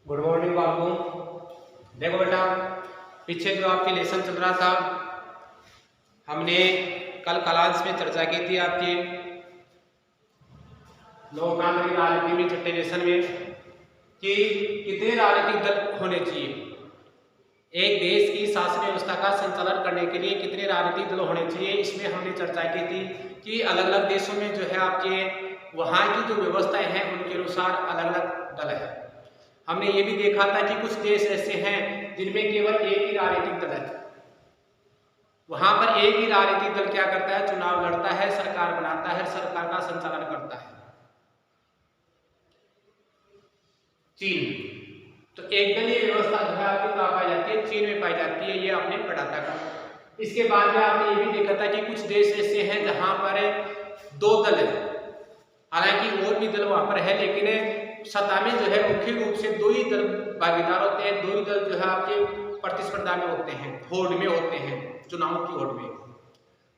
Good morning बाबू। देखो बेटा, पीछे जो आपके लेसन चल रहा था, हमने कल क्लास में चर्चा की थी आपके लोकतांत्रिक राजनीति में छठे लेसन में कि कितने राजनीतिक दल होने चाहिए। एक देश की शासन व्यवस्था का संचालन करने के लिए कितने राजनीतिक दल होने चाहिए, इसमें हमने चर्चा की थी कि अलग अलग देशों में जो है आपके वहाँ की जो व्यवस्थाएं हैं उनके अनुसार अलग अलग दल है। हमने ये भी देखा था कि कुछ देश ऐसे हैं जिनमें केवल एक ही राजनीतिक दल है। वहां पर एक ही राजनीतिक दल क्या करता है, चुनाव लड़ता है, सरकार बनाता है, सरकार का संचालन करता है। चीन, तो एक दलीय व्यवस्था जो है आपकी कहाँ पाई जाती है, चीन में पाई जाती है। ये आपने पढ़ा था। इसके बाद में आपने ये भी देखा था कि कुछ देश ऐसे हैं जहां पर दो दल है। हालांकि और भी दल वहां पर है, लेकिन सत्ता में जो है मुख्य रूप से दो ही दल भागीदार होते हैं। दो ही दल जो है आपके प्रतिस्पर्धा में होते हैं, होड़ में होते हैं, चुनाव की होड़ में।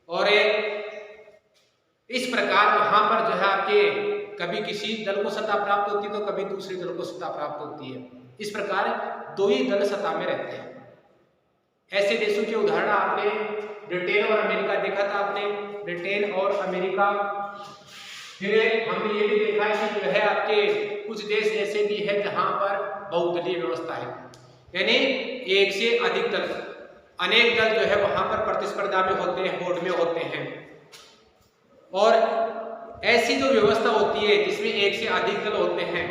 और इस प्रकार वहां पर जो है आपके कभी किसी दल को सत्ता प्राप्त होती है तो कभी दूसरे दल को सत्ता प्राप्त होती है। इस प्रकार दो ही दल सत्ता में रहते हैं। ऐसे देशों के उदाहरण आपने ब्रिटेन और अमेरिका देखा था, आपने ब्रिटेन और अमेरिका। फिर हमने ये भी देखा है कि जो है आपके कुछ देश ऐसे भी है जहां पर बहुदलीय व्यवस्था है, यानी एक से अधिक दल, अनेक दल जो है वहां पर प्रतिस्पर्धा में होते हैं, होड़ में होते हैं। और ऐसी जो व्यवस्था होती है जिसमें एक से अधिक दल होते हैं,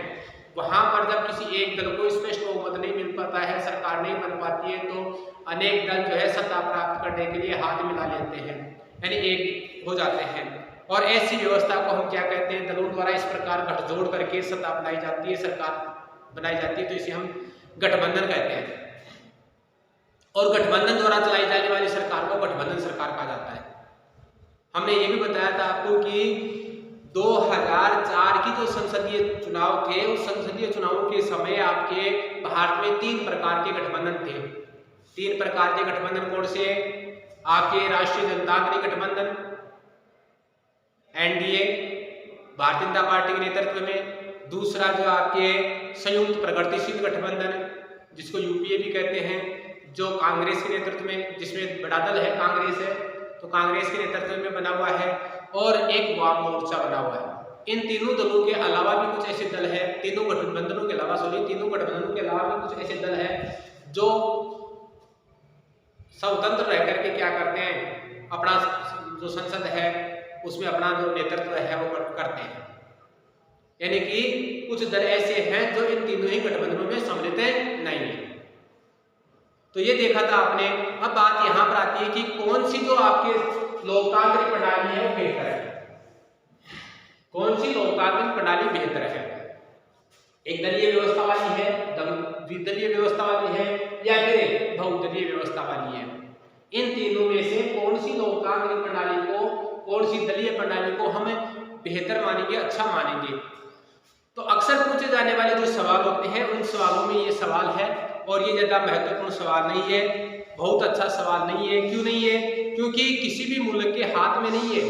वहां पर जब किसी एक दल को स्पष्ट बहुमत नहीं मिल पाता है, सरकार नहीं बन पाती है, तो अनेक दल जो है सत्ता प्राप्त करने के लिए हाथ मिला लेते हैं, यानी एक हो जाते हैं। और ऐसी व्यवस्था को हम क्या कहते हैं, दलों द्वारा इस प्रकार गठजोड़ करके सत्ता बनाई जाती है, सरकार बनाई जाती है, तो इसे हम गठबंधन कहते हैं। और गठबंधन द्वारा चलाई जाने वाली सरकार को गठबंधन सरकार कहा जाता है। हमने ये भी बताया था आपको कि 2004 की जो संसदीय चुनाव थे, उस संसदीय चुनावों के समय आपके भारत में 3 प्रकार के गठबंधन थे। 3 प्रकार के गठबंधन कौन से? आपके राष्ट्रीय जनतांत्रिक गठबंधन एनडीए, भारतीय जनता पार्टी के नेतृत्व में। दूसरा जो आपके संयुक्त प्रगतिशील गठबंधन, जिसको यूपीए भी कहते हैं, जो कांग्रेस के नेतृत्व में, जिसमें बड़ा दल है कांग्रेस है, तो कांग्रेस के नेतृत्व में बना हुआ है। और एक वाम मोर्चा बना हुआ है। इन तीनों दलों के अलावा भी कुछ ऐसे दल है, तीनों गठबंधनों के अलावा भी कुछ ऐसे दल है जो स्वतंत्र रह करके क्या करते हैं, अपना जो संसद है उसमें अपना जो नेतृत्व है वो करते हैं। यानी कि कुछ दल ऐसे हैं जो इन तीनों ही गठबंधनों में सम्मिलित नहीं है। तो ये देखा था आपने। अब बात यहां पर आती है कि कौन सी जो आपके लोकतांत्रिक प्रणाली है वो बेहतर है, कौन सी लोकतांत्रिक प्रणाली बेहतर है। एक दलीय व्यवस्था वाली है, द्विदलीय व्यवस्था वाली है, या फिर बहुदलीय व्यवस्था वाली है। इन तीनों में से कौन सी लोकतांत्रिक प्रणाली को, कौन सी दलीय प्रणाली को हम बेहतर मानेंगे, अच्छा मानेंगे? तो अक्सर पूछे जाने वाले जो सवाल होते हैं उन सवालों में ये सवाल है, और ये ज्यादा महत्वपूर्ण सवाल नहीं है, बहुत अच्छा सवाल नहीं है। क्यों नहीं है? क्योंकि किसी भी मुल्क के हाथ में नहीं है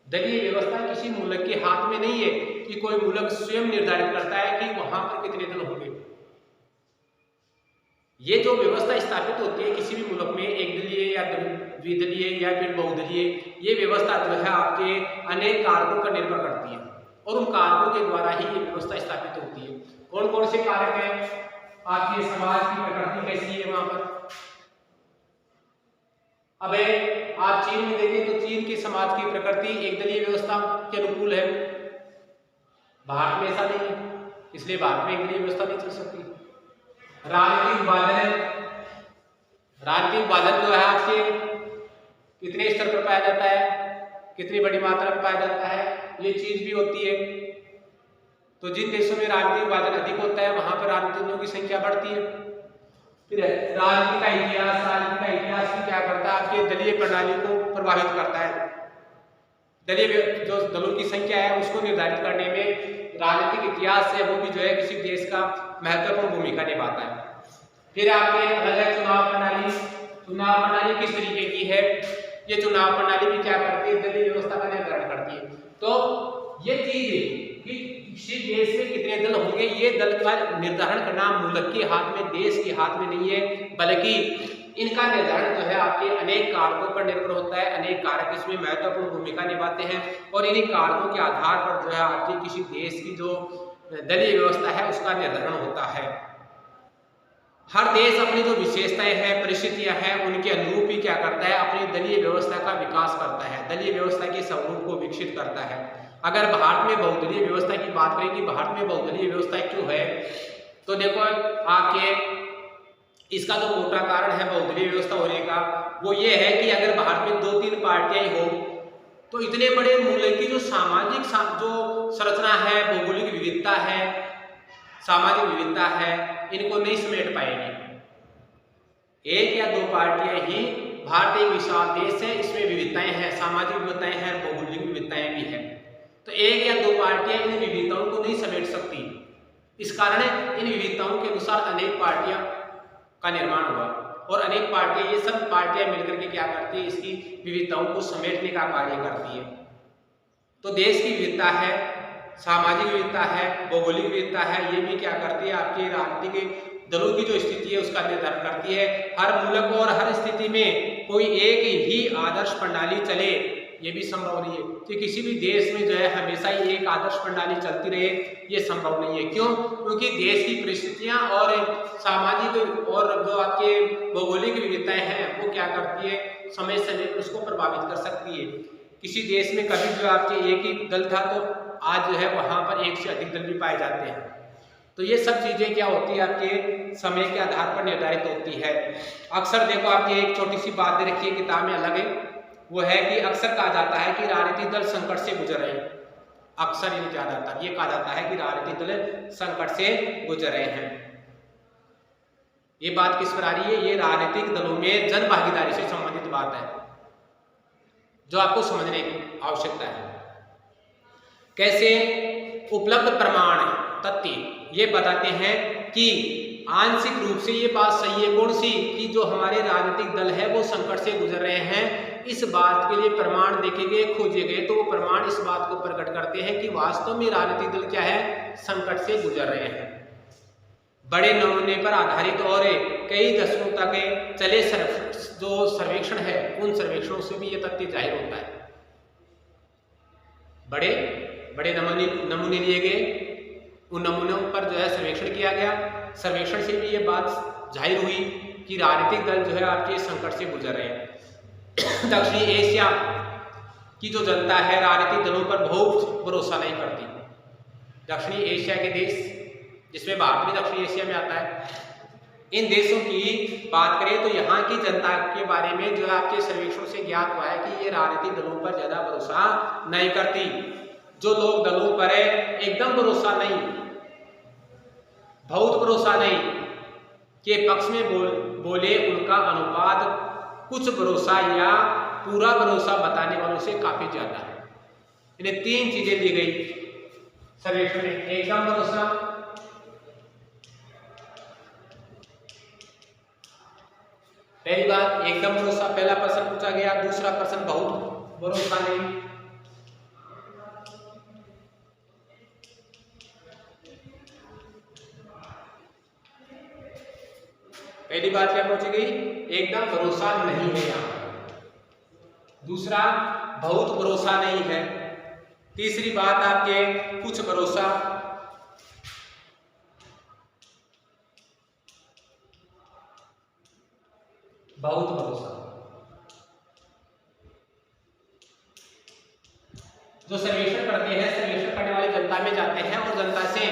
दलीय व्यवस्था, किसी मुल्क के हाथ में नहीं है कि कोई मुल्क स्वयं निर्धारित करता है कि वहां पर कितने दल होंगे। ये जो व्यवस्था स्थापित होती है किसी भी मुल्क में, एक दलीय या द्विदलीय या फिर बहुदलीय, ये व्यवस्था जो है आपके अनेक कारकों पर निर्भर करती है, और उन कारकों के द्वारा ही ये व्यवस्था स्थापित होती है। कौन कौन से कारक हैं? आपके समाज की प्रकृति कैसी है वहां पर। अब आप चीन में देखें तो चीन के समाज की प्रकृति एक दलीय व्यवस्था के अनुकूल है। भारत में ऐसा नहीं है, इसलिए भारत में एक दलीय व्यवस्था नहीं चल सकती। राजनीतिक विभाजन जो है आपके कितने स्तर पर पाया जाता है, कितनी बड़ी मात्रा में पाया जाता है, ये चीज भी होती है। तो जिन देशों में राजनीतिक विभाजन अधिक होता है वहां पर राजनीतिज्ञों की संख्या बढ़ती है। फिर राजनीति का इतिहास भी क्या करता है, आपके दलीय प्रणाली को प्रभावित करता है। दलीय जो दलों की संख्या है उसको निर्धारित करने में राजनीतिक इतिहास है वो भी जो है किसी देश का महत्वपूर्ण भूमिका निभाता है। फिर आपके अलग चुनाव प्रणाली किस तरीके की है, ये चुनाव प्रणाली भी क्या करती है, दलीय व्यवस्था का निर्धारण करती है। तो ये चीज कि किसी देश में कितने दल होंगे, ये दल का निर्धारण करना मुल्क के हाथ में, देश के हाथ में नहीं है, बल्कि इनका निर्धारण जो है आपके अनेक कारकों पर निर्भर होता है। अनेक कारक इसमें महत्वपूर्ण भूमिका निभाते हैं और इन्हीं कारकों के आधार पर जो है आपकी किसी देश की जो दलीय व्यवस्था है उसका निर्धारण होता है। हर देश अपनी जो विशेषताएं हैं, परिस्थितियां हैं, उनके अनुरूप ही क्या करता है, अपनी दलीय व्यवस्था का विकास करता है, दलीय व्यवस्था के स्वरूप को विकसित करता है। अगर भारत में बहुदलीय व्यवस्था की बात करें कि भारत में बहुदलीय व्यवस्था क्यों है, तो देखो आपके इसका जो मोटा कारण है बहुदलीय व्यवस्था होने का वो ये है कि अगर भारत में 2-3 पार्टियां ही हो तो इतने बड़े मुल्क की जो सामाजिक जो संरचना है, भौगोलिक विविधता है, सामाजिक विविधता है, इनको नहीं समेट पाएंगे। 1 या 2 पार्टियां ही, भारत एक विशाल देश है, इसमें विविधताएं हैं, सामाजिक विविधताएं हैं, भौगोलिक विविधताएं भी हैं, तो 1 या 2 पार्टियां इन विविधताओं को नहीं समेट सकती। इस कारण इन विविधताओं के अनुसार अनेक पार्टियां का निर्माण हुआ और अनेक पार्टियां, ये सब पार्टियां मिलकर के क्या करती है, इसकी विविधताओं को समेटने का कार्य करती है। तो देश की विविधता है, सामाजिक विविधता है, भौगोलिक विविधता है, ये भी क्या करती है, आपकी राजनीतिक दलों की जो स्थिति है उसका निर्धारण करती है। हर मुल्क और हर स्थिति में कोई एक ही आदर्श प्रणाली चले ये भी संभव नहीं है कि किसी भी देश में जो है हमेशा ही एक आदर्श प्रणाली चलती रहे, ये संभव नहीं है। क्यों? क्योंकि देश की परिस्थितियां और सामाजिक और जो आपके भौगोलिक विविधताएं हैं वो क्या करती है, समय समय उसको प्रभावित कर सकती है। किसी देश में कभी जो आपके एक ही दल था तो आज जो है वहां पर 1 से अधिक दल भी पाए जाते हैं। तो ये सब चीजें क्या होती है, आपके समय के आधार पर निर्धारित होती है। अक्सर देखो आपकी एक छोटी सी बात दे रखी है किताब में अलग है, वो है कि अक्सर कहा जाता है कि राजनीतिक दल संकट से गुजर रहे हैं। अक्सर ये ज्यादातर ये कहा जाता है कि राजनीतिक दल संकट से गुजर रहे हैं। ये बात किस पर आ रही है, ये राजनीतिक दलों में जन भागीदारी से संबंधित बात है जो आपको समझने की आवश्यकता है। कैसे? उपलब्ध प्रमाण तथ्य ये बताते हैं कि आंशिक रूप से ये बात सही है कौन सी, कि जो हमारे राजनीतिक दल है वो संकट से गुजर रहे हैं। इस बात के लिए प्रमाण देखे गए, खोजे गए, तो वो प्रमाण इस बात को प्रकट करते हैं कि वास्तव में राजनीतिक दल क्या है, संकट से गुजर रहे हैं। बड़े नमूने पर आधारित और कई दशकों तक चले जो सर्वेक्षण है उन सर्वेक्षणों से भी ये तथ्य जाहिर होता है। बड़े नमूने लिए गए, उन नमूनों पर जो है सर्वेक्षण किया गया, सर्वेक्षण से भी ये बात जाहिर हुई कि राजनीतिक दल जो है आपके संकट से गुजर रहे हैं। दक्षिणी एशिया की जो जनता है राजनीतिक दलों पर बहुत भरोसा नहीं करती। दक्षिणी एशिया के देश, जिसमें भारत भी दक्षिणी एशिया में आता है, इन देशों की बात करें तो यहाँ की जनता के बारे में जो है आपके सर्वेक्षण से ज्ञात हुआ है कि ये राजनीतिक दलों पर ज्यादा भरोसा नहीं करती। जो लोग दलों पर है एकदम भरोसा नहीं, बहुत भरोसा नहीं के पक्ष में बोले, उनका अनुपात कुछ भरोसा या पूरा भरोसा बताने वालों से काफी ज्यादा है। इन्हें 3 चीजें दी गई सर्वेक्षण में, एकदम भरोसा, पहली बात एकदम भरोसा, पहला प्रश्न पूछा गया। दूसरा प्रश्न बहुत भरोसा नहीं। पहली बात क्या पूछी गई, एकदम भरोसा नहीं है यहाँ। दूसरा बहुत भरोसा नहीं है। तीसरी बात आपके कुछ भरोसा। बहुत भरोसा। जो सर्वेक्षण करते हैं, सर्वेक्षण करने वाली जनता में जाते हैं और जनता से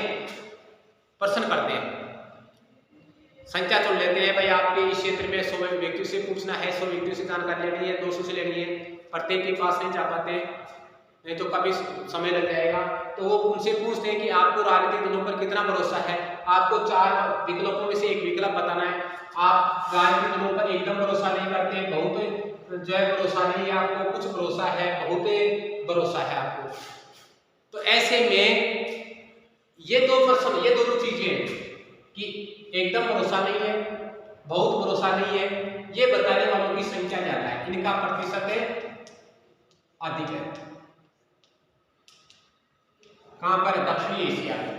प्रश्न करते हैं, संख्या चुन लेते हैं, भाई आपके इस क्षेत्र में 100 व्यक्तियों से पूछना है, 100 व्यक्तियों से जानकारी लेनी है, 200 से लेनी है, प्रत्येक के पास नहीं जा पाते, नहीं तो काफी समय लग जाएगा। तो वो उनसे पूछते हैं कि आपको राजनीतिक दलों पर कितना भरोसा है। आपको 4 विकल्पों में से एक विकल्प बताना है। आप राजनीतिक दलों पर एकदम भरोसा नहीं करते, बहुत जो है भरोसा नहीं है, आपको कुछ भरोसा है, बहुत भरोसा है आपको। तो ऐसे में ये दोनों चीजें कि एकदम भरोसा नहीं है, बहुत भरोसा नहीं है, ये बताने वालों की संख्या ज्यादा है, इनका प्रतिशत अधिक है। कहाँ पर? दक्षिणी एशिया में।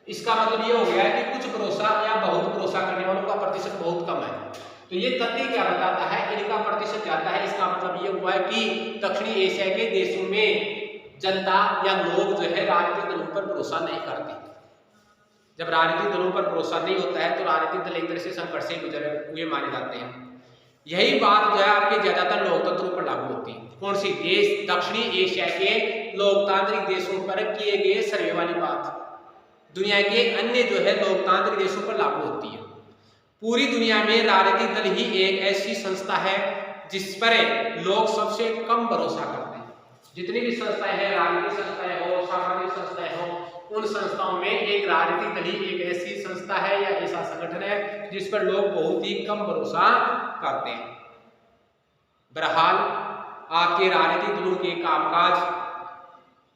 इसका मतलब ये हो गया है कि कुछ भरोसा या बहुत भरोसा करने वालों का प्रतिशत बहुत कम है। तो ये तथ्य क्या बताता है? इनका प्रतिशत ज्यादा है। इसका मतलब ये हुआ है कि दक्षिणी एशिया के देशों में जनता या लोग जो है राजनीतिक दलों पर भरोसा नहीं करते। जब राजनीतिक दलों पर भरोसा नहीं होता है तो राजनीतिक दल एक तरह से संकट से गुजरे हुए माने जाते हैं। यही बात जो है आपके ज्यादातर लोकतंत्रों पर लागू होती है। कौन सी? देश दक्षिणी एशिया के लोकतांत्रिक देशों पर किए गए सर्वे वाली बात दुनिया के अन्य जो है लोकतांत्रिक देशों पर लागू होती है। पूरी दुनिया में राजनीतिक दल ही एक ऐसी संस्था है जिस पर लोग सबसे कम भरोसा करते हैं। जितनी भी संस्थाएं हैं, राजनीतिक संस्थाएं हो, सामाजिक संस्थाएं हो, उन संस्थाओं में एक राजनीतिक दल ही एक ऐसी संस्था है या ऐसा संगठन है जिस पर लोग बहुत ही कम भरोसा करते हैं। बहरहाल आपके राजनीतिक दलों के कामकाज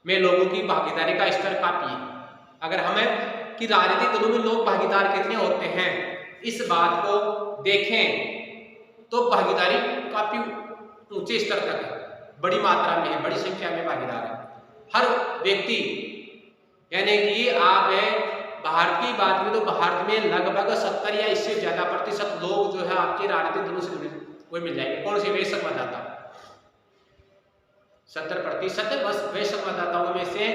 में लोगों की भागीदारी का स्तर काफी है। अगर हमें कि राजनीतिक दलों में लोग भागीदार कितने होते हैं इस बात को देखें तो भागीदारी काफी ऊंचे स्तर तक है, बड़ी मात्रा में है, बड़ी संख्या में भागीदार है। हर व्यक्ति यानी कि आप भारत की बात करें तो भारत में लगभग 70 या इससे ज्यादा प्रतिशत लोग जो है आपके राजनीतिक दलों से जुड़े हुए मिल जाएंगे। कौन से? वयस्क मतदाता। 70% बस वयस्क मतदाताओं में से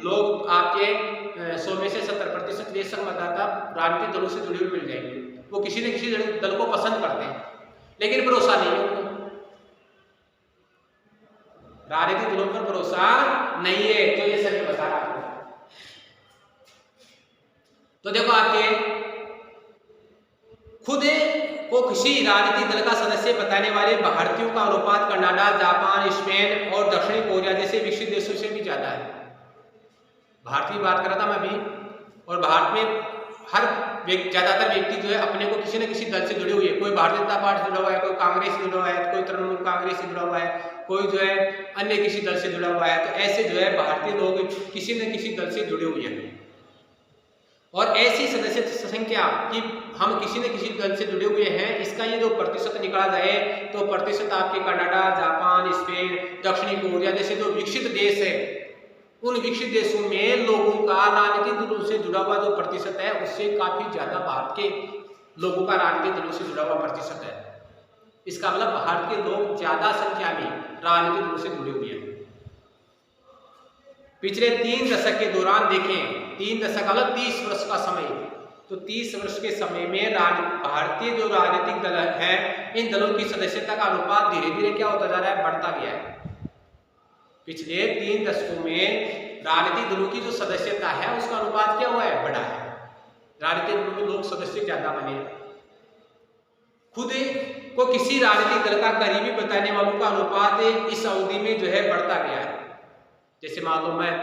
लोग आपके 100 में से 70% वयस्क मतदाता राजनीतिक दलों से जुड़े हुए मिल जाएंगे। वो किसी न किसी दल को पसंद करते हैं लेकिन भरोसा नहीं है उनको, राजनीतिक दलों पर भरोसा नहीं है। तो ये सब बता रहा हूं। तो देखो आपके खुद को किसी राजनीतिक दल का सदस्य बताने वाले भारतीयों का अनुपात कनाडा, जापान, स्पेन और दक्षिणी कोरिया जैसे विकसित देशों से भी ज्यादा है। भारत की बात कर रहा था मैं अभी, और भारत में हर ज्यादातर व्यक्ति जो है अपने को किसी न किसी दल से जुड़े हुए हैं। कोई भारतीय जनता पार्टी से जुड़ा हुआ है, कोई कांग्रेस से जुड़ा हुआ है, कोई तृणमूल कांग्रेस से जुड़ा हुआ है, कोई जो है अन्य किसी दल से जुड़ा हुआ है। तो ऐसे जो है भारतीय लोग किसी न किसी दल से जुड़े हुए हैं। और ऐसी सदस्य संख्या कि हम किसी न किसी दल से जुड़े हुए हैं, इसका ये जो प्रतिशत निकाला जाए तो प्रतिशत आपके कनाडा, जापान, स्पेन, दक्षिणी कोरिया जैसे जो विकसित देश है उन विकसित देशों में लोगों का राजनीतिक दलों से जुड़ा हुआ जो प्रतिशत है उससे काफी ज्यादा भारत के लोगों का राजनीतिक दलों से जुड़ा हुआ प्रतिशत है। इसका मतलब भारत के लोग ज्यादा संख्या में राजनीतिक दलों से जुड़े हुए हैं। पिछले 3 दशक के दौरान देखें, 3 दशक मतलब 30 वर्ष का समय, तो 30 वर्ष के समय में भारतीय जो राजनीतिक दल है इन दलों की सदस्यता का अनुपात धीरे धीरे क्या होता जा रहा है? बढ़ता गया है। पिछले 3 दशकों में राजनीतिक दलों की जो सदस्यता है उसका अनुपात क्या हुआ है? बढ़ा है। राजनीतिक दलों में लोग सदस्य ज्यादा बने। खुद को किसी राजनीतिक दल का करीबी बताने वालों का अनुपात इस अवधि में जो है बढ़ता गया है। जैसे मान लो मैं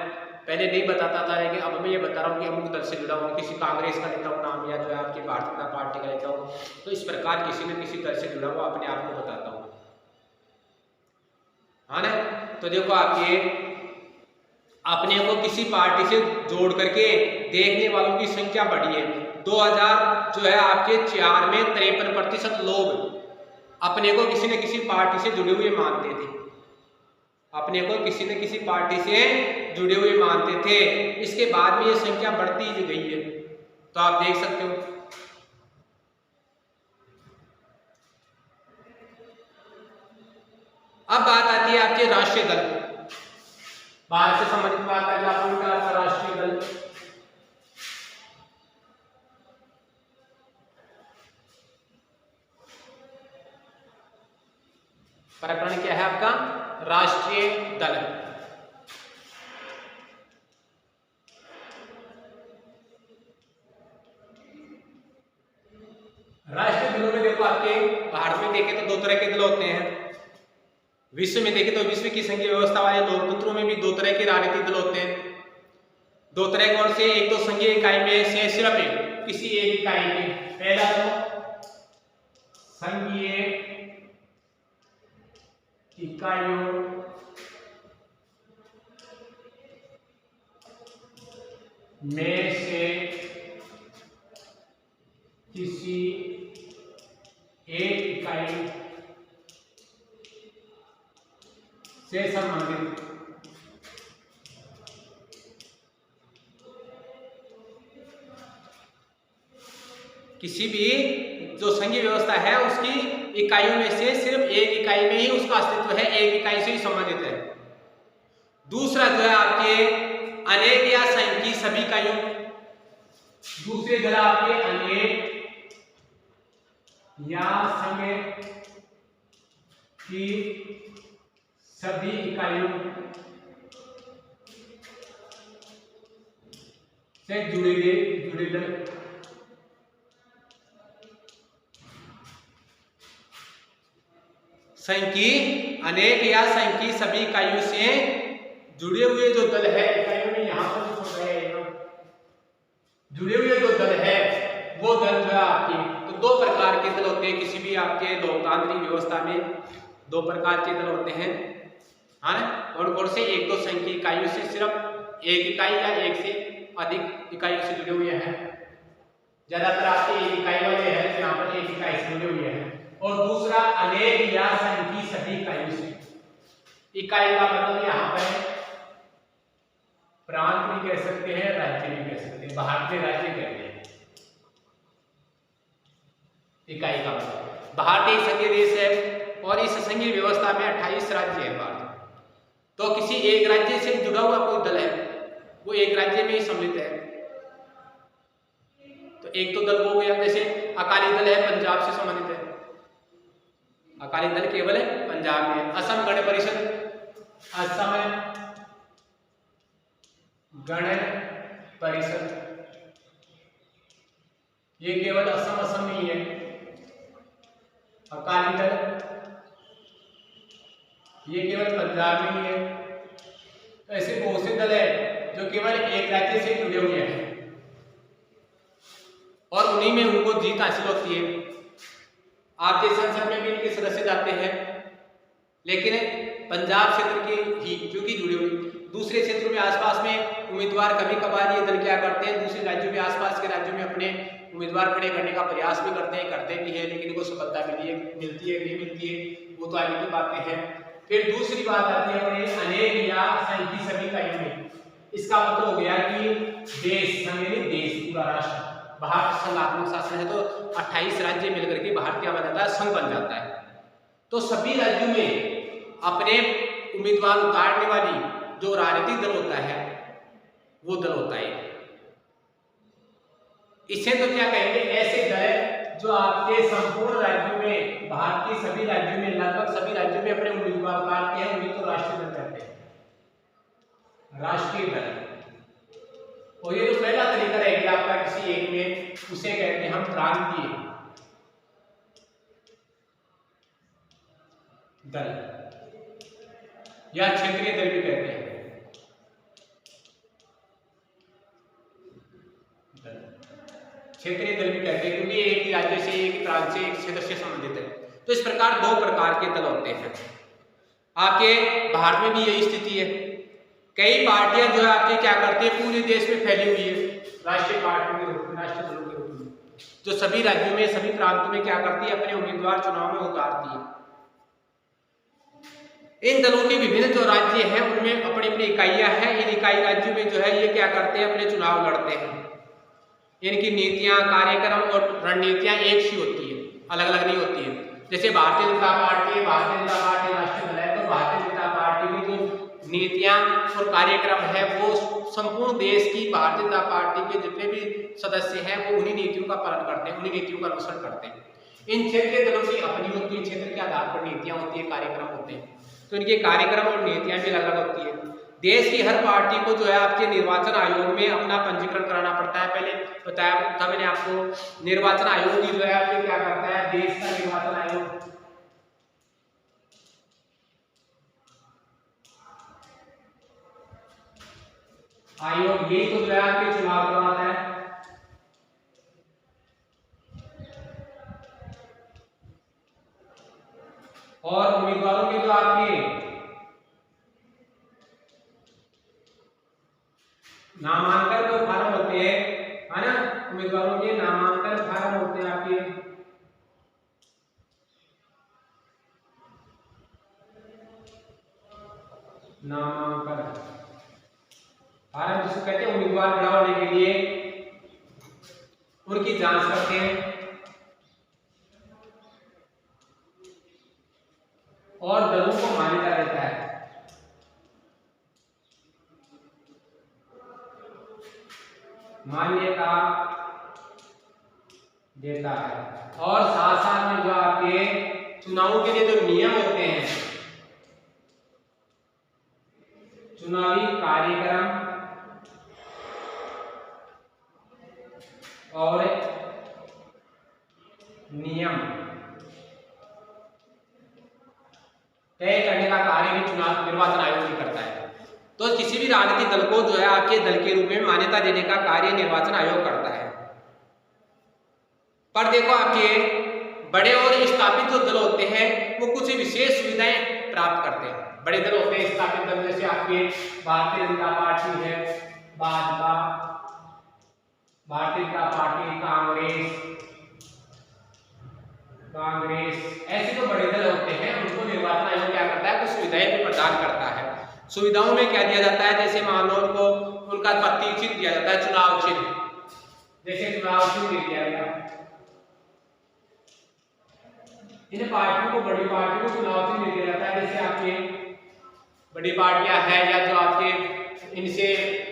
पहले नहीं बताता था लेकिन अब मैं ये बता रहा हूँ कि अमुक दल से जुड़ा हुआ, किसी कांग्रेस का लेता हूँ नाम या जो है आपकी भारतीय जनता पार्टी का लेता हूँ, तो इस प्रकार किसी न किसी दल से जुड़ा हुआ अपने आप को बताता हूँ, हाँ ना। तो देखो आपके अपने को किसी पार्टी से जोड़ करके देखने वालों की संख्या बढ़ी है। 2000 जो है आपके 4 में 53% लोग अपने को किसी न किसी पार्टी से जुड़े हुए मानते थे, अपने को किसी न किसी पार्टी से जुड़े हुए मानते थे। इसके बाद में ये संख्या बढ़ती ही गई है, तो आप देख सकते हो। अब बात आती है आपके राष्ट्रीय दल, भारत से संबंधित बात है जो आपका राष्ट्रीय दल। प्रकरण क्या है आपका? राष्ट्रीय दल। राष्ट्रीय दलों में देखो आपके भारत में देखें तो 2 तरह के दल होते हैं। विश्व में देखें तो विश्व की संघीय व्यवस्था वाले लोकतंत्रों में भी 2 तरह के राजनीतिक दल होते हैं। 2 तरह कौन से? एक तो संघीय इकाई में से सिर्फ किसी एक इकाई में, पहला तो संघीय इकाइयों में से किसी एक इकाई से संबंधित किसी भी जो संघीय व्यवस्था है उसकी इकाइयों में से सिर्फ एक इकाई में ही उसका अस्तित्व है, एक इकाई से ही संबंधित है। दूसरा जो है आपके अनेक या संघ की सभी इकाइयों, दूसरे जो है आपके अनेक या संघ की सभी इकाइयों से जुड़े संघ की अनेक या संघ की सभी इकाइयों से जुड़े हुए जो दल है, इकाइयों में यहां पर छोड़ रहे हैं, जुड़े हुए जो दल है वो दल जो है आपकी, तो दो प्रकार के दल होते हैं किसी भी आपके लोकतांत्रिक व्यवस्था में, दो प्रकार के दल होते हैं, हाँ ना। कौन से? एक तो संघ की इकाइयों से सिर्फ एक इकाई या एक से अधिक इकाइयों से जुड़े हुए हैं, ज्यादातर आपके एक इकाई वाले हैं तो यहाँ पर एक इकाई से जुड़े हुए हैं, और दूसरा अनेक या संघ की सभी इकाइयों से। इकाई का मतलब यहाँ पर प्रांत भी कह सकते हैं, राज्य भी कह सकते हैं, भारतीय राज्य कहते हैं इकाई का मतलब। भारतीय संघीय देश है और इस संघीय व्यवस्था में 28 राज्य है भारत। तो किसी एक राज्य से जुड़ा हुआ कोई दल है वो एक राज्य में ही सम्मिलित है, तो एक तो दल हो गया। जैसे अकाली दल है पंजाब से संबंधित है, अकाली दल केवल है पंजाब में। असम गण परिषद, असम गण परिषद ये केवल असम में ही है। अकाली दल ये केवल पंजाब में ही है। तो ऐसे बहुत से दल है जो केवल एक राज्य से जुड़े हुए हैं और उन्हीं में उनको जीत हासिल होती है। आपके संसद में भी इनके सदस्य जाते हैं, लेकिन पंजाब क्षेत्र के ही क्योंकि जुड़े हुए, दूसरे क्षेत्रों में आसपास में उम्मीदवार कभी कभार ये दल क्या करते हैं दूसरे राज्यों में, आसपास के राज्यों में अपने उम्मीदवार खड़े करने का प्रयास भी करते भी हैं, लेकिन इनको सफलता मिलती है नहीं मिलती है वो तो आगे की बातें हैं। फिर दूसरी बात आती है अपने अनेक या संघ की सभी इकाइयों में। इसका मतलब हो गया कि देश, देश पूरा राष्ट्र, भारत संघात्मक शासन है तो 28 राज्य मिलकर के भारत क्या बन जाता है, संघ बन जाता है। तो सभी राज्यों में अपने उम्मीदवार उतारने वाली जो राजनीतिक दल होता है वो दल होता है। इसे तो क्या कहेंगे, ऐसे दल जो आपके संपूर्ण राज्यों में, भारत के सभी राज्यों में, लगभग सभी राज्यों में अपने उम्मीदवार उतारते हैं, उन्हीं को राष्ट्रीय दल कहते हैं, राष्ट्रीय दल। और ये जो पहला तरीका रहेगा आपका किसी एक में, उसे कहते हैं हम प्रांतीय दल या क्षेत्रीय दल भी कहते हैं। क्षेत्रीय दल भी कहते हैं क्योंकि एक ही राज्य से, एक ही प्रांत से, एक क्षेत्र से संबंधित है। तो इस प्रकार दो प्रकार के दल होते हैं। आपके भारत में भी यही स्थिति है। कई पार्टियां जो है आपके क्या करती है, पूरे देश में फैली हुई है राष्ट्रीय पार्टियों के रूप में, राष्ट्रीय दलों के रूप में, जो सभी राज्यों में, सभी प्रांतों में क्या करती है, अपने उम्मीदवार चुनाव में उतारती है। इन दलों के विभिन्न जो राज्य हैं उनमें अपनी अपनी इकाइयां हैं। इन इकाई राज्यों में जो है ये क्या करते हैं, अपने चुनाव लड़ते हैं। इनकी नीतियां, कार्यक्रम और रणनीतियां एक सी होती है, अलग अलग नहीं होती है। जैसे भारतीय जनता पार्टी राष्ट्रीय दल है, तो भारतीय जनता पार्टी की जो नीतियां और कार्यक्रम है वो संपूर्ण देश की भारतीय जनता पार्टी के जितने भी सदस्य हैं वो उन्हीं नीतियों का पालन करते हैं, उन्हीं नीतियों का अनुसरण करते हैं। इन क्षेत्रीय दलों की अपनी होती है, क्षेत्र के आधार पर नीतियां होती है, कार्यक्रम होते हैं, तो इनके कार्यक्रम और नीतियां भी अलग अलग होती है। देश की हर पार्टी को जो है आपके निर्वाचन आयोग में अपना पंजीकरण कराना पड़ता है। पहले बताया था मैंने आपको, निर्वाचन आयोग ही जो है आपके क्या करता है, देश का निर्वाचन आयोग यही तो जो है आपके चुनाव करवाता है। और उम्मीदवारों के जो आपके नामांकन जो फार्म होते हैं, है ना, उम्मीदवारों के नामांकन फार्म होते हैं आपके, नामांकन फार्म जिसे कहते हैं उम्मीदवार खड़ा होने के लिए उनकी जांच करते हैं और दलों को मान्यता देता है। मान्यता देता है और साथ साथ में जो आपके चुनावों के लिए जो नियम होते हैं, चुनावी कार्यक्रम और नियम तय करने का कार्य भी चुनाव निर्वाचन आयोग ही करता है। तो किसी भी राजनीतिक दल को जो है आपके दल के रूप में मान्यता देने का कार्य निर्वाचन आयोग करता है। पर देखो आपके बड़े और स्थापित जो दल होते हैं वो कुछ विशेष सुविधाएं प्राप्त करते हैं। बड़े दल होते हैं स्थापित दल, जैसे आपके भारतीय जनता पार्टी है, भाजपा, भारतीय जनता पार्टी, कांग्रेस, ऐसे जो बड़े दल होते हैं उनको निर्वाचन आयोग क्या करता है, कुछ सुविधाएं भी प्रदान करता है। सुविधाओं में क्या दिया जाता है, जैसे मान लो उनको उनका प्रतीक चिन्ह दिया जाता है, चुनाव चिन्ह, जैसे चुनाव चिन्ह दे दिया गया। इन पार्टियों को, बड़ी पार्टियों को चुनाव चिन्ह दिया जाता है, जैसे आपके बड़ी पार्टियां हैं या जो आपके इनसे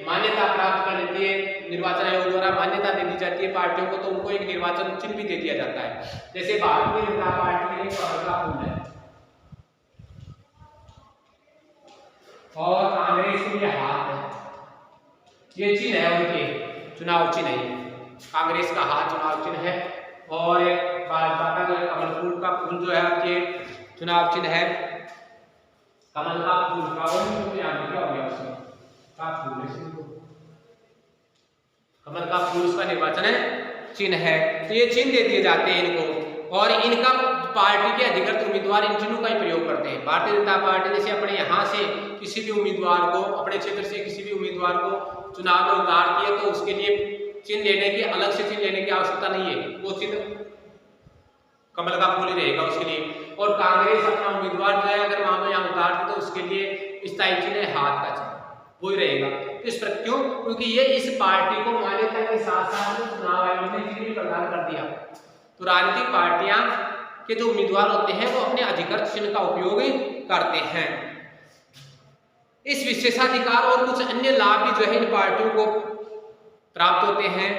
मान्यता प्राप्त कर लेती है, निर्वाचन आयोग द्वारा मान्यता दे दी जाती है पार्टियों को, तो उनको एक निर्वाचन चिन्ह भी दे दिया जाता है। जैसे भारतीय जनता पार्टी के लिए कमल का फूल है और कांग्रेस के लिए हाथ है, ये चिन्ह है उनके, चुनाव चिन्ह है। कांग्रेस का हाथ चुनाव चिन्ह है और भाजपा का जो कमल फूल का फूल जो है आपके चुनाव चिन्ह है, कमल का फूल का, और यहाँ क्या हो गया उसमें का फूल, कमल का फूल उसका निर्वाचन चिन्ह है। तो ये चिन्ह दे दिए जाते हैं इनको और इनका पार्टी के अधिकृत उम्मीदवार इन चिन्हों का ही प्रयोग करते हैं। भारतीय जनता पार्टी जैसे अपने यहाँ से किसी भी उम्मीदवार को, अपने क्षेत्र से किसी भी उम्मीदवार को चुनाव में उतारती है तो उसके लिए चिन्ह लेने की, अलग से चिन्ह लेने की आवश्यकता नहीं है, वो चिन्ह कमल का फूल ही रहेगा उसके लिए। और कांग्रेस अपना उम्मीदवार जो है अगर मान लो यहाँ उतारती तो उसके लिए स्थायी चिन्ह है हाथ का चिन्ह, वो ही रहेगा। तो इस पर क्यों, क्योंकि ये इस पार्टी को मान्यता के साथ साथ चुनाव आयोग ने चिन्ह प्रदान कर दिया। तो राजनीतिक पार्टियां के जो उम्मीदवार होते हैं वो अपने अधिकृत चिन्ह का उपयोग करते हैं। इस विशेषाधिकार और कुछ अन्य लाभ भी जो है इन पार्टियों को प्राप्त होते हैं।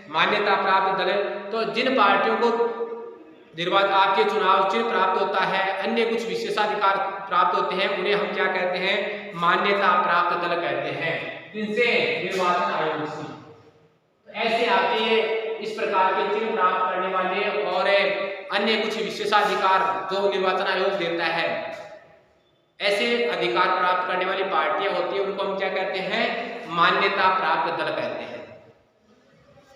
मान्यता प्राप्त दल, तो जिन पार्टियों को निर्वाचन आपके चुनाव चिन्ह प्राप्त होता है, अन्य कुछ विशेषाधिकार प्राप्त होते हैं, उन्हें हम क्या कहते हैं, मान्यता प्राप्त दल कहते हैं। इनसे निर्वाचन आयोग से तो ऐसे आपके इस प्रकार के चिन्ह प्राप्त करने वाले और अन्य कुछ विशेषाधिकार जो निर्वाचन आयोग देता है, ऐसे अधिकार प्राप्त करने वाली पार्टियां होती है, उनको हम क्या कहते हैं, मान्यता प्राप्त दल कहते हैं।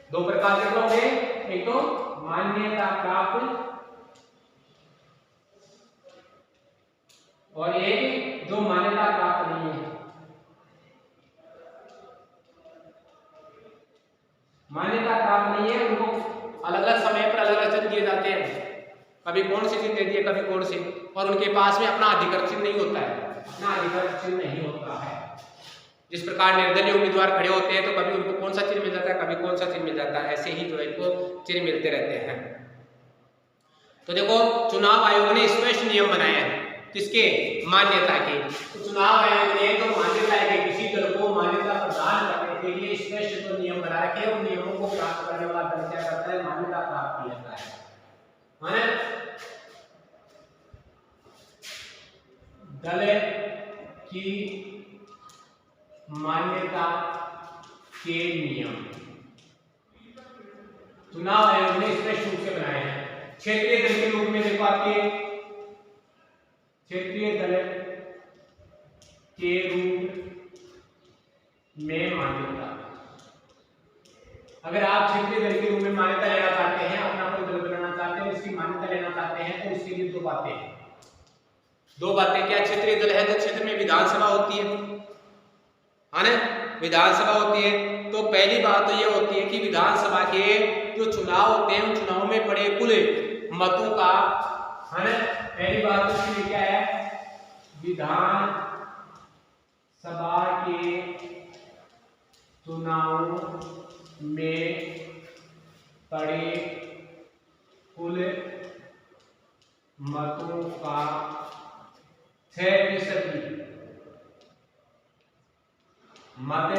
दो प्रकार के लोग हैं, एक तो मान्यता प्राप्त और एक जो मान्यता प्राप्त नहीं है। मान्यता प्राप्त नहीं है उनको अलग अलग समय पर अलग अलग चिन्ह दिए जाते हैं, कभी कौन से चिन्ह दे दिए, कभी कौन से, और उनके पास में अपना अधिकृत चिन्ह नहीं होता है, अपना अधिकृत चिन्ह नहीं होता है। जिस प्रकार निर्दलीय उम्मीदवार खड़े होते हैं तो कभी उनको कौन सा चिन्ह मिल जाता है, कभी कौन सा चिन्ह मिल जाता है, ऐसे ही जो है इनको चिन्ह मिलते रहते हैं। तो देखो चुनाव आयोग ने स्पष्ट नियम बनाए हैं, किसके, मान्यता के। तो चुनाव आयोग ने तो मान्यता है कि किसी दल को मान्यता प्रदान करने के लिए स्पष्ट तो नियम बना रखे हैं, उन नियमों को प्राप्त करने वाला दल क्या करता है, मान्यता प्राप्त किया जाता है। दल की मान्यता के नियम चुनाव आयोग ने स्पष्ट रूप से बनाए हैं। क्षेत्रीय दल के रूप में देखो आपके क्षेत्रीय दल के रूप में मान्यता, अगर आप क्षेत्रीय दल के रूप में मान्यता लेना चाहते हैं, अपना कोई दल बनाना चाहते हैं, उसकी मान्यता लेना चाहते हैं, तो उसके लिए दो बातें क्या, क्षेत्रीय दल है तो क्षेत्र में विधानसभा होती है ना, विधानसभा होती है। तो पहली बात तो ये होती है कि विधानसभा के जो चुनाव होते हैं उन चुनाव में पड़े कुल मतों का, है ना, पहली बात तो इसके लिए क्या है, विधान सभा के चुनाव में पड़े कुल मतों का 6% मत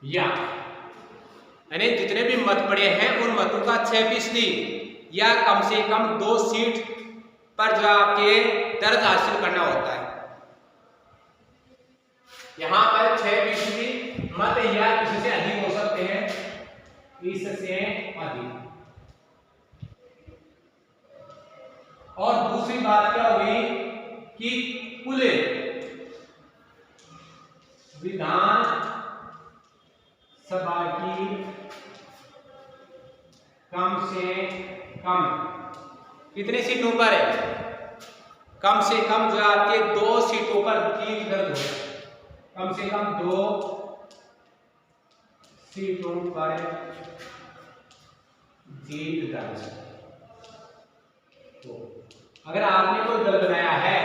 यानी जितने भी मत पड़े हैं उन मतों का 6% या कम से कम 2 सीट पर जो आपके दर्ज हासिल करना होता है। यहां पर 6% मत या इससे अधिक हो सकते हैं, इससे अधिक। और दूसरी बात क्या हुई कि कुल विधान सभा की कम से कम कितनी सीटों पर है, कम से कम जो आपके 2 सीटों पर जीत दर्ज हो, कम से कम 2 सीटों पर जीत दर्ज। तो अगर आपने कोई दल बनाया है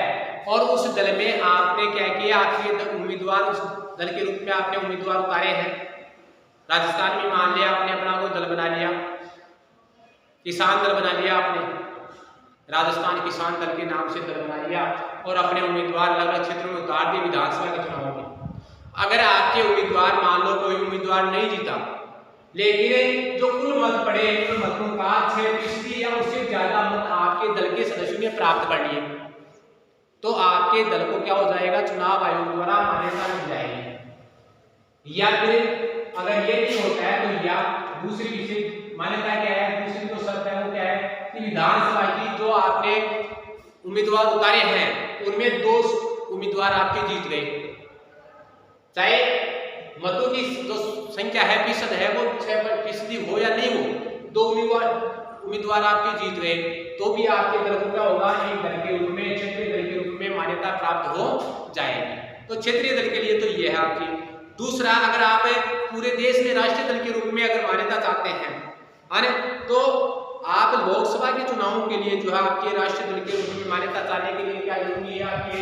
और उस दल में आपने क्या किया, आपके उम्मीदवार उस दल के रूप में आपने उम्मीदवार उतारे हैं। राजस्थान में मान लिया आपने अपना कोई दल बना लिया, किसान दल बना लिया आपने, राजस्थान किसान दल के नाम से दल बना लिया और अपने उम्मीदवार अलग अलग क्षेत्रों में उतार दिए विधानसभा के चुनाव में। अगर आपके उम्मीदवार मान लो कोई उम्मीदवार नहीं जीता, लेकिन जो कुल मत पड़े कुल मतों का 6% या उससे ज्यादा मत आपके दल के सदस्यों ने प्राप्त कर लिए, तो आपके दल को क्या हो जाएगा, चुनाव आयोग द्वारा मान्यता मिल जाएगी। या फिर अगर ये नहीं होता है तो या दूसरी विशेष मान्यता क्या है, दूसरी जो शर्त है वो क्या है कि विधानसभा की जो आपने उम्मीदवार उतारे हैं उनमें 2 उम्मीदवार आपके जीत गए, चाहे मतों की जो संख्या है प्रतिशत है वो 6% हो या नहीं हो, 2 उम्मीदवार आपके जीत गए, तो भी आपके दल को क्या होगा, एक दल के रूप में, क्षेत्रीय दल के रूप में मान्यता प्राप्त हो जाएगी। तो क्षेत्रीय दल के लिए तो ये है आपकी। दूसरा, अगर आप पूरे देश में राष्ट्रीय दल के रूप में अगर मान्यता चाहते हैं, तो आप लोकसभा के चुनावों के लिए जो है आपके राष्ट्रीय दल के रूप में मान्यता चाहने के लिए क्या जरूरी है, आपके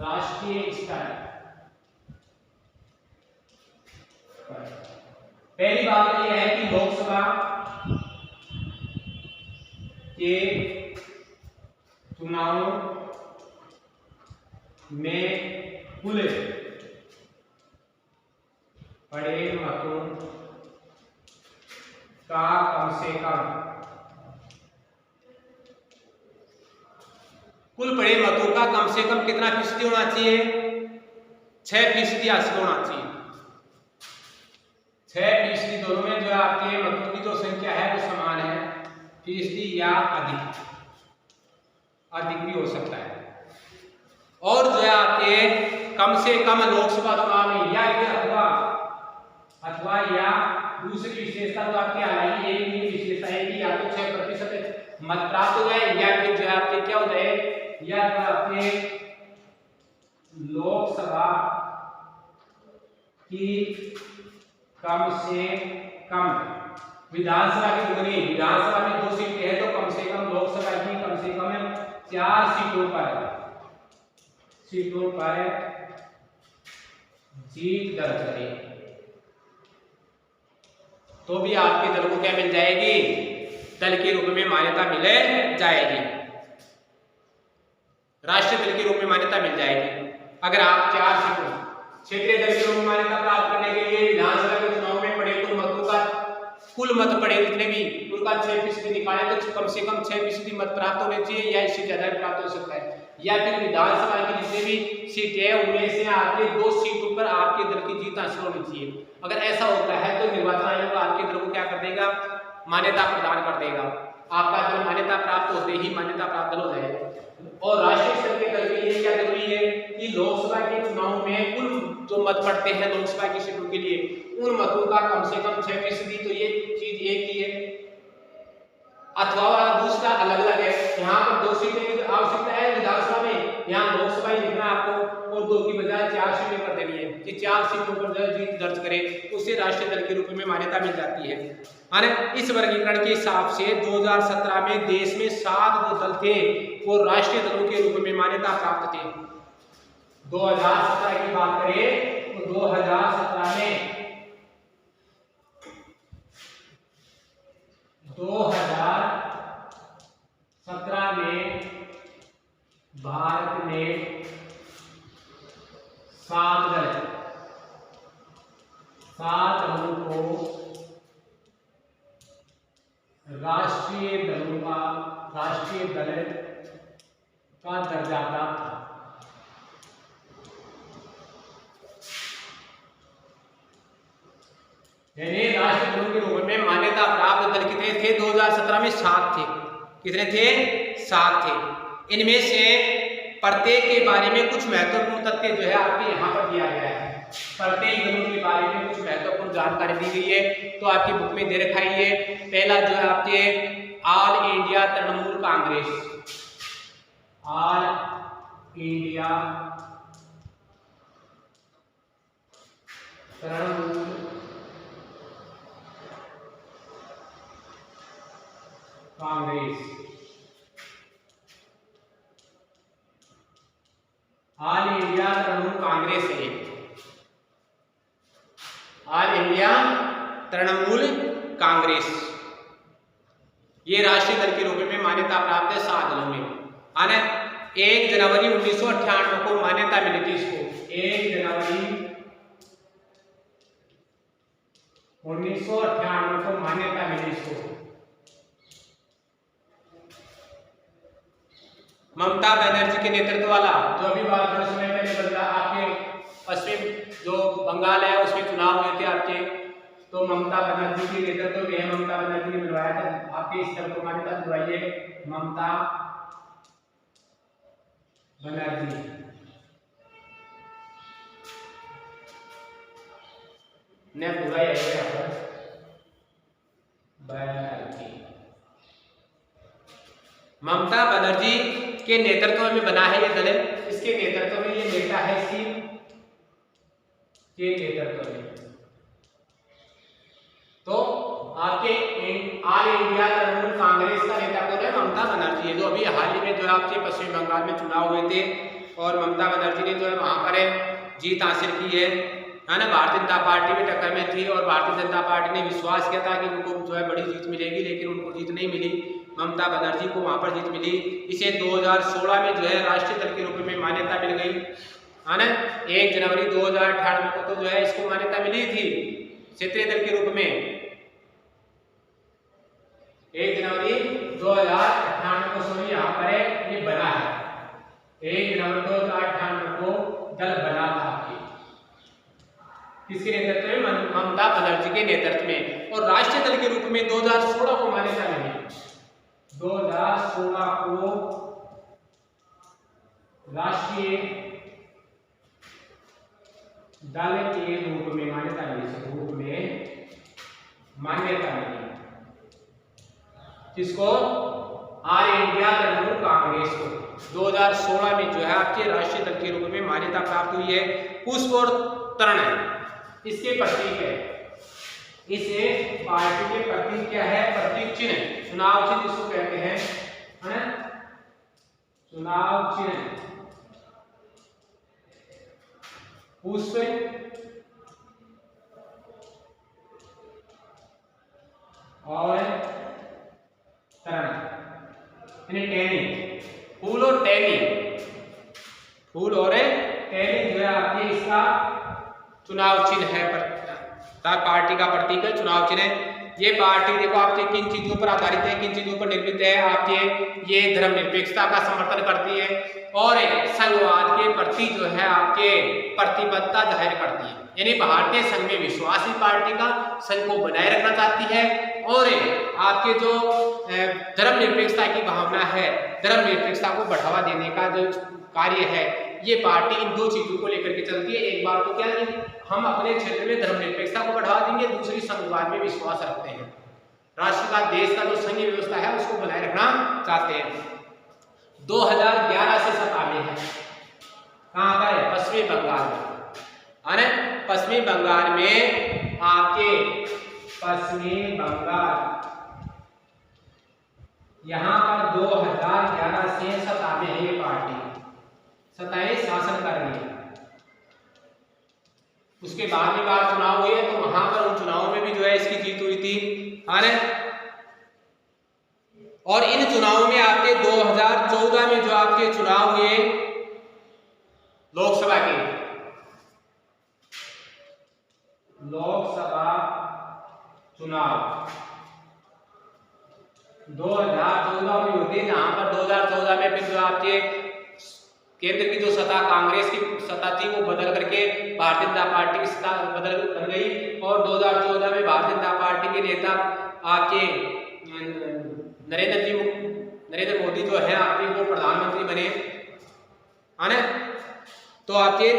राष्ट्रीय स्तर। पहली बात यह है कि लोकसभा के चुनावों में कुल पड़े मतों का कम से कम कितना फीसदी होना चाहिए, 6% हासिल होना चाहिए। 6% दोनों में जो आपके मतों की जो संख्या है वो समान है, फीसदी या अधिक भी हो सकता है। और जो है आपके कम से कम लोकसभा चुनाव में या अथवा या दूसरी विशेषता जो आपके हालांकि एक ही विशेषता है कि या तो 6% मत प्राप्त हो जाए या फिर जो आपके क्या हो जाए, या जो आपके लोकसभा की कम से कम विधानसभा की दुगनी, विधानसभा में 2 सीटें हैं तो कम से कम लोकसभा की कम से कम 4 सीटों पर जीत दर्ज करें, तो भी आपके दल को क्या मिल जाएगी, दल के रूप में मान्यता मिल जाएगी, राष्ट्रीय दल के रूप में मान्यता मिल जाएगी। अगर आप 4 सीटों क्षेत्रीय दल के रूप में मान्यता प्राप्त करने के लिए विधानसभा के चुनाव में पड़े कुल मत पड़े जितने भी उनका 6% निकाले तो कम से कम 6% मत प्राप्त होने चाहिए या इससे ज्यादा प्राप्त हो सकता है। या फिर विधानसभा की जितने भी सीटें हैं उनमें से आपके 2 सीटों पर आपके दल की जीत हासिल होनी चाहिए। अगर ऐसा होता है तो निर्वाचन आयोग आपके दल को क्या कर देगा, मान्यता प्रदान कर देगा, आपका दल मान्यता प्राप्त होते ही मान्यता प्राप्त दल हो जाएगा। और राष्ट्रीय स्तर के दल के लिए क्या जरूरी है कि लोकसभा के चुनाव में कुल जो मत पड़ते हैं लोकसभा की सीटों के लिए उन मतों का कम से कम 6%, तो ये चीज एक ही है। अथवा दूसरा अलग अलग है, यहाँ पर 2 सीटें की आवश्यकता है विधानसभा में, यहाँ लोकसभा ही लिखना आपको और 2 की बजाय 4 सीटें कर देनी है कि 4 सीटों पर जीत दर्ज करे, उसे राष्ट्रीय दल के रूप में मान्यता मिल जाती है। इस वर्गीकरण के हिसाब से 2017 में देश में 7 जो दल थे वो राष्ट्रीय दलों के रूप में मान्यता प्राप्त थे। 2017 की बात करें तो 2017 में 2017 में भारत ने 7 दलों को राष्ट्रीय दल का दर्जा प्राप्त था। यानी राष्ट्रीय दलों के रूप में मान्यता प्राप्त दल कितने थे? 2017 में 7 थे। कितने थे? 7 थे। इनमें से प्रत्येक के बारे में कुछ महत्वपूर्ण तथ्य जो है आपके यहाँ पर दिया गया है। प्रत्येक दलों के बारे में कुछ महत्वपूर्ण जानकारी दी गई है, तो आपकी बुक में दे रखा है। पहला जो है आपके all India Trinamool Congress, all India Trinamool Congress, all India Trinamool Congress है। ऑल इंडिया तृणमूल कांग्रेस ये राष्ट्रीय दल के रूप में मान्यता प्राप्त है 7 दलों में। 1 जनवरी 1998 को मान्यता मिली थी इसको। 1 जनवरी 1998 को मान्यता मिली इसको। ममता बनर्जी के नेतृत्व वाला जो अभी बात थोड़े समय पहले बदला आपके पश्चिम जो बंगाल है उसमें चुनाव हुए थे आपके, तो ममता बनर्जी के नेतृत्व में ममता बनर्जी ने मिलवाया था आपके इस दल को मान्यता दिलवाई है। ममता बनर्जी ने बुलाई है ममता बनर्जी के नेतृत्व में बना है ये दल। इसके नेतृत्व में ये नेता है सिंह के नेतृत्व में। तो आपके ऑल इंडिया तृणमूल कांग्रेस का नेता कौन है? ममता बनर्जी है, जो अभी हाल ही में जो है आपके पश्चिम बंगाल में चुनाव हुए थे और ममता बनर्जी ने जो है वहां पर जीत हासिल की है ना। भारतीय जनता पार्टी भी टक्कर में थी और भारतीय जनता पार्टी ने विश्वास किया था कि उनको जो है बड़ी जीत मिलेगी, लेकिन उनको जीत नहीं मिली। ममता बनर्जी को वहां पर जीत मिली। इसे 2016 में जो है राष्ट्रीय दल के रूप में मान्यता मिल गई है ना। 1 जनवरी 2098 को तो जो है इसको मान्यता मिली थी क्षेत्रीय दल के रूप में। 1 जनवरी 2098 को सॉरी यहाँ पर ये बना है। 1 जनवरी 2098 को दल बना था किसके नेतृत्व में? ममता बनर्जी के नेतृत्व में। और राष्ट्रीय दल के रूप में 2016 को मान्यता मिली। 2016 को राष्ट्रीय दल के रूप में मान्यता मिली। किसको? ऑल इंडिया तृणमूल कांग्रेस को 2016 में जो है आपके राष्ट्रीय दल के रूप में मान्यता प्राप्त हुई है। पुष्प और तृण इसके प्रतीक है। इसे पार्टी के प्रतीक क्या है? प्रतीक चिन्ह, चुनाव चिन्ह इसको कहते हैं, है ना। चुनाव चिन्ह पुष्प और तृण, टहनी, फूल और टहनी, फूल और टहनी जो है आपके इसका चुनाव चिन्ह है। पार्टी का प्रतीक है, चुनाव चिन्ह है। ये पार्टी देखो आपके किन चीजों पर आधारित है, किन चीजों पर निर्मित है? आपके ये धर्मनिरपेक्षता का समर्थन करती है और संघवाद के प्रति जो है आपके प्रतिबद्धता जाहिर करती है। यानी भारतीय संघ में विश्वासी पार्टी का संघ को बनाए रखना चाहती है और आपके जो धर्मनिरपेक्षता की भावना है, धर्मनिरपेक्षता को बढ़ावा देने का जो कार्य है, ये पार्टी इन 2 चीजों को लेकर के चलती है। एक बात तो क्या है, हम अपने क्षेत्र में धर्मनिरपेक्षता को बढ़ावा देंगे, दूसरी संघवाद में विश्वास रखते हैं। राष्ट्र का, देश का जो संघीय व्यवस्था है उसको बनाए रखना चाहते हैं। 2011 से सत्ता में है। कहां पर है? पश्चिमी बंगाल में। पश्चिमी बंगाल में आपके पश्चिमी बंगाल यहां पर 2011 से सत्ता में है। ये पार्टी सत्ताएं शासन कर रही है। उसके बाद में बार चुनाव हुए तो वहां पर उन चुनावों में भी जो है इसकी जीत हुई थी। और इन चुनावों में आपके 2014 में जो आपके चुनाव हुए लोकसभा के, लोकसभा चुनाव 2014 में होते हैं, जहां पर 2014 में फिर जो आपके केंद्र की जो सत्ता, कांग्रेस की सत्ता थी, वो बदल करके भारतीय जनता पार्टी की सत्ता बन गई। और 2014 में भारतीय जनता पार्टी के नेता आपके नरेंद्र मोदी जो है आपके वो प्रधानमंत्री बने, है ना। तो आपके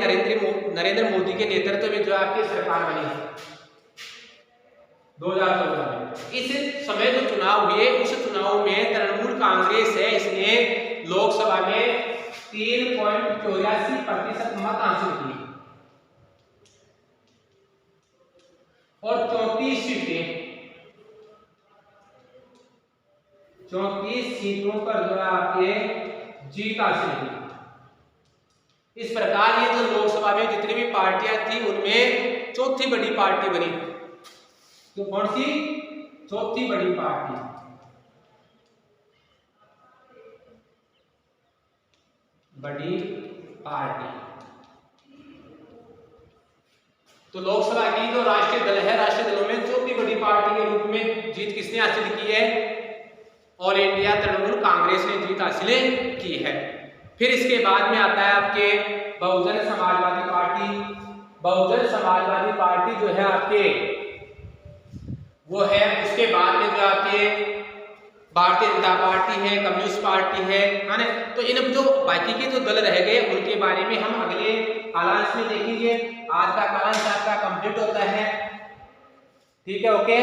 नरेंद्र मोदी के नेतृत्व में जो आपकी सरकार बनी 2014 में। इस समय जो चुनाव हुए, उस चुनाव में तृणमूल कांग्रेस है, इसने लोकसभा में 3.84% मत हासिल किए और 34 सीटों पर जो है आपके जीत हासिल की। इस प्रकार ये जो लोकसभा में जितनी भी पार्टियां थी, उनमें चौथी बड़ी पार्टी बनी। तो कौन सी चौथी बड़ी पार्टी? बड़ी पार्टी। तो लोकसभा की जो राष्ट्रीय दल है, राष्ट्रीय दलों में चौथी बड़ी पार्टी के रूप में जीत किसने हासिल की है? ऑल इंडिया तृणमूल कांग्रेस ने जीत हासिल की है। फिर इसके बाद में आता है आपके बहुजन समाजवादी पार्टी। बहुजन समाजवादी पार्टी जो है आपके वो है, उसके बाद में जो आपके भारतीय जनता पार्टी है, कम्युनिस्ट पार्टी है ना। तो इन जो बाकी के जो दल रह गए, उनके बारे में हम अगले कालांश में देखेंगे। आज का कालांश आपका कंप्लीट होता है, ठीक है, ओके।